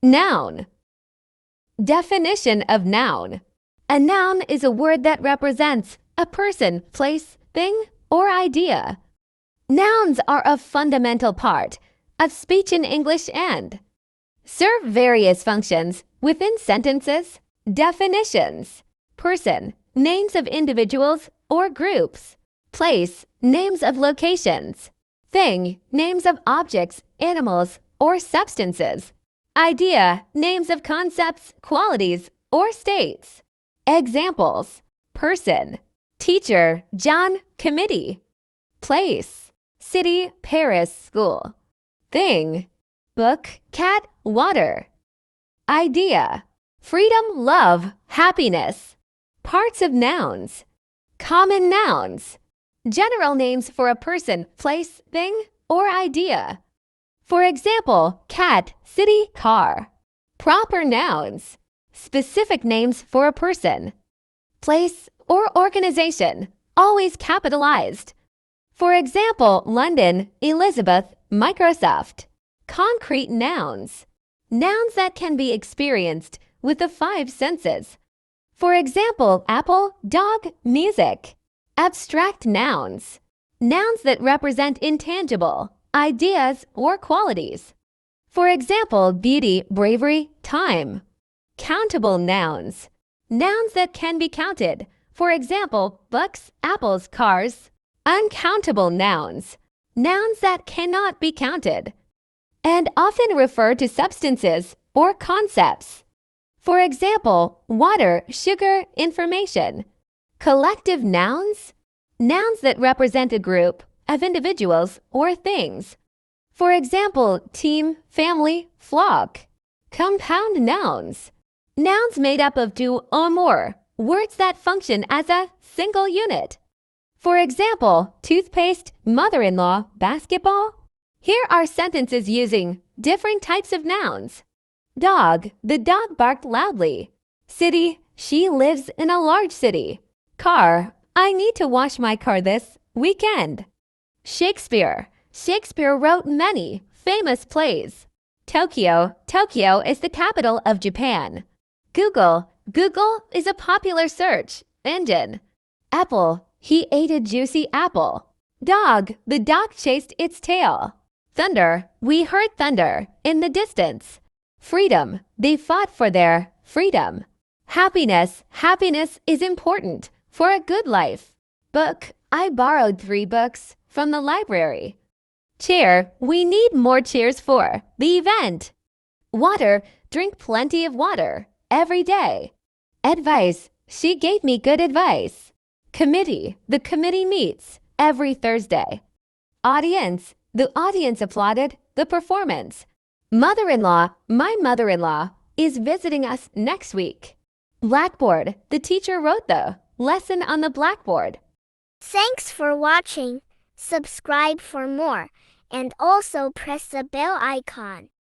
Noun. Definition of noun. A noun is a word that represents a person, place, thing, or idea. Nouns are a fundamental part of speech in English and serve various functions within sentences. Definitions: person, names of individuals or groups. Place, names of locations. Thing, names of objects, animals, or substances. Idea, names of concepts, qualities, or states. Examples: person, teacher, John, committee. Place, city, Paris, school. Thing, book, cat, water. Idea, freedom, love, happiness. Parts of nouns. Common nouns. General names for a person, place, thing, or idea. For example, cat, city, car. Proper nouns. Specific names for a person, place, or organization, always capitalized. For example, London, Elizabeth, Microsoft. Concrete nouns. Nouns that can be experienced with the five senses. For example, apple, dog, music. Abstract nouns. Nouns that represent intangible, ideas, or qualities. For example, beauty, bravery, time. Countable nouns. Nouns that can be counted. For example, books, apples, cars. Uncountable nouns. Nouns that cannot be counted and often refer to substances or concepts. For example, water, sugar, information. Collective nouns. Nouns that represent a group of individuals or things. For example, team, family, flock. Compound nouns. Nouns made up of two or more words that function as a single unit. For example, toothpaste, mother-in-law, basketball. Here are sentences using different types of nouns. Dog, the dog barked loudly. City, she lives in a large city. Car, I need to wash my car this weekend. Shakespeare, Shakespeare wrote many famous plays. Tokyo, Tokyo is the capital of Japan. Google, Google is a popular search engine. Apple, he ate a juicy apple. Dog, the dog chased its tail. Thunder, we heard thunder in the distance. Freedom, they fought for their freedom. Happiness, happiness is important for a good life. Book, I borrowed 3 books from the library. Chair, we need more chairs for the event. Water, drink plenty of water every day. Advice, she gave me good advice. Committee, the committee meets every Thursday. Audience, the audience applauded the performance. Mother-in-law, my mother-in-law is visiting us next week. Blackboard, the teacher wrote the lesson on the blackboard. Thanks for watching. Subscribe for more, and also press the bell icon.